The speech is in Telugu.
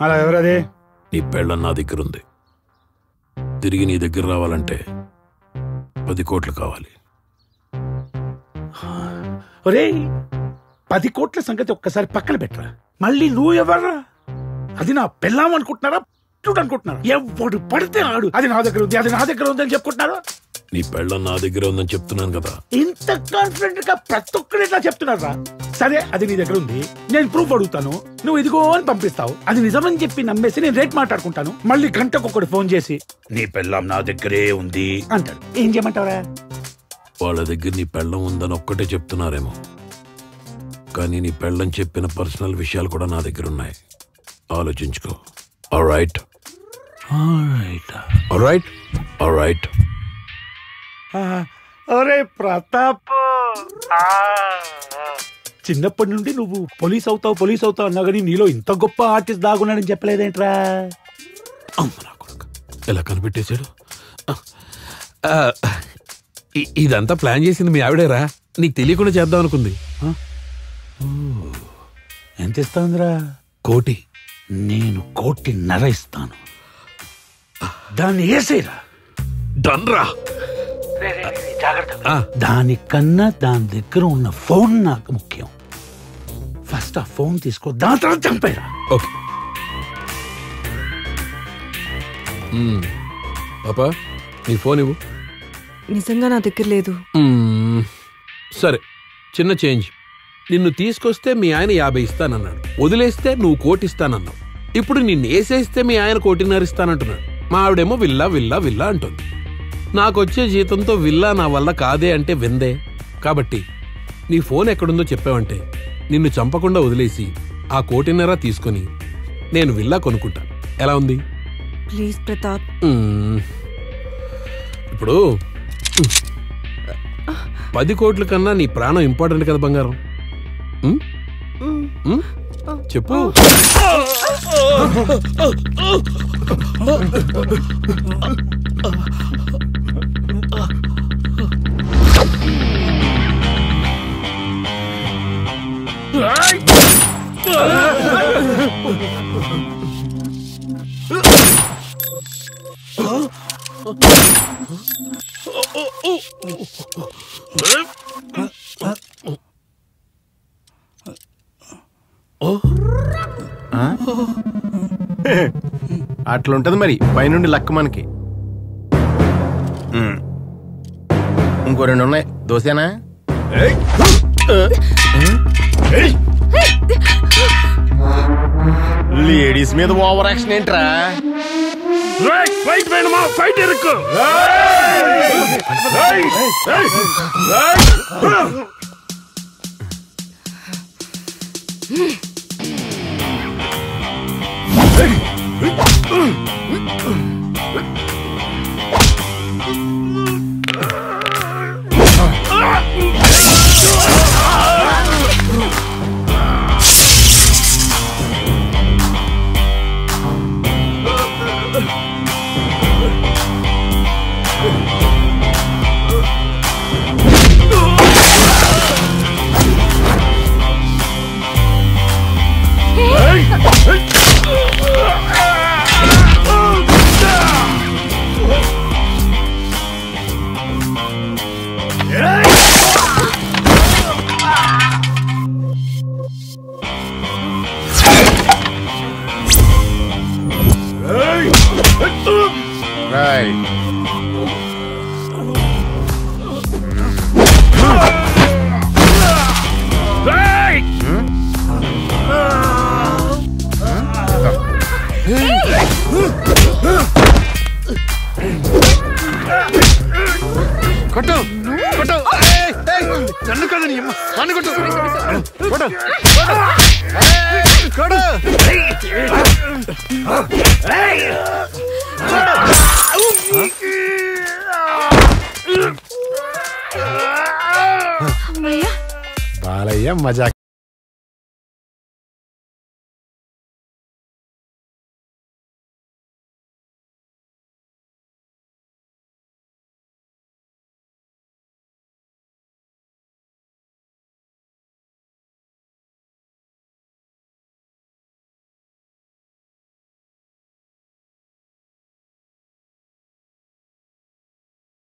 అలా ఎవరది? నీ పెళ్ళం నా దగ్గర ఉంది. తిరిగి నీ దగ్గర రావాలంటే 10 కోట్లు కావాలి. ఒరే 10 కోట్ల సంగతి ఒక్కసారి పక్కన పెట్టరా. మళ్ళీ నువ్వు ఎవర్రా? అది నా పెళ్ళాం అనుకుంటున్నారా అనుకుంటున్నారా? ఎవడు పడితే ఆడు అది నా దగ్గర ఉంది, అది నా దగ్గర ఉంది అని చెప్పుకుంటున్నారా? నీ పెళ్ళం నా దగ్గర ఉందని చెప్తున్నాను కదా. ఇంత కాన్ఫిడెంట్ గా ప్రతి ఒక్కరు ఇట్లా చెప్తున్నారా? సరే అది నీ దగ్గర ఉంది, నేను ప్రూఫ్ అడుగుతాను, నువ్వు ఇదిగో అని పంపిస్తావు. అది నిజమని చెప్పి నమ్మేసి నేను రేట్ మాట్లాడుకుంటాను. మళ్ళీ గంటకొకడు ఫోన్ చేసి నీ పెళ్ళాం నా దగ్గరే ఉంది అంటాడు. ఏం చేయమంటావరా? వాళ్ళ దగ్గర నీ పెళ్ళం ఉందని ఒక్కటే చెప్తున్నారేమో, కానీ నీ పెళ్ళం చెప్పిన పర్సనల్ విషయాలు కూడా నా దగ్గర ఉన్నాయి. ఆలోచించుకో. Alright alright alright. అరే ప్రతాప్, చిన్నప్పటి నుండి నువ్వు పోలీస్ అవుతావు అన్నా కానీ నీలో ఇంత గొప్ప ఆర్టిస్ట్ దాగున్నాడని చెప్పలేదేంట్రా? అమ్మ నా కొడుకు ఎలా కనిపెట్టేశాడు. ఇదంతా ప్లాన్ చేసింది మీ ఆవిడేరా. నీకు తెలియకుండా చేద్దాం అనుకుంది. ఎంత ఇస్తాందిరా? 1 కోటి. నేను 1.5 కోటి ఇస్తాను. దాన్ని వేసేరా. డన్ రా. దానికన్నా దాని దగ్గర ఉన్న ఫోన్ నాకు ముఖ్యం. ఫస్ట్ ఆ ఫోన్ తీసుకో, దాని తర్వాత చంపేరా. ఓకే పాపా, నీ ఫోన్ ఇవ్వు. నిజంగా నా దగ్గర లేదు. సరే, చిన్న చేంజ్. నిన్ను తీసుకొస్తే మీ ఆయన 50 ఇస్తానన్నాడు, వదిలేస్తే నువ్వు 1 కోటి ఇస్తానన్నావు. ఇప్పుడు నిన్ను వేసేస్తే మీ ఆయన 1.5 కోటి ఇస్తానంటున్నాడు. మా ఆవిడేమో విల్లా విల్లా విల్లా అంటుంది. నాకొచ్చే జీతంతో విల్లా నా వల్ల కాదే అంటే విందే. కాబట్టి నీ ఫోన్ ఎక్కడుందో చెప్పావంటే నిన్ను చంపకుండా వదిలేసి ఆ 1.5 కోటి తీసుకుని నేను విల్లా కొనుక్కుంటాను. ఎలా ఉంది? ప్లీజ్ ప్రతాప్. ఇప్పుడు 10 కోట్ల కన్నా నీ ప్రాణం ఇంపార్టెంట్ కదా బంగారం. చెప్పు. అట్లుంటది మరి పైనుండి లక్క మనకి. ఇంకో 2 ఉన్నాయి. దోసేనా? లేడీస్ మీద ఓవర్ యాక్షన్ ఏంట్రా? కొట్టు కొట్టు నన్ను కదా నీ అమ్మ కొట్టు కొట్టు కొట్టు బాలయ్య మజా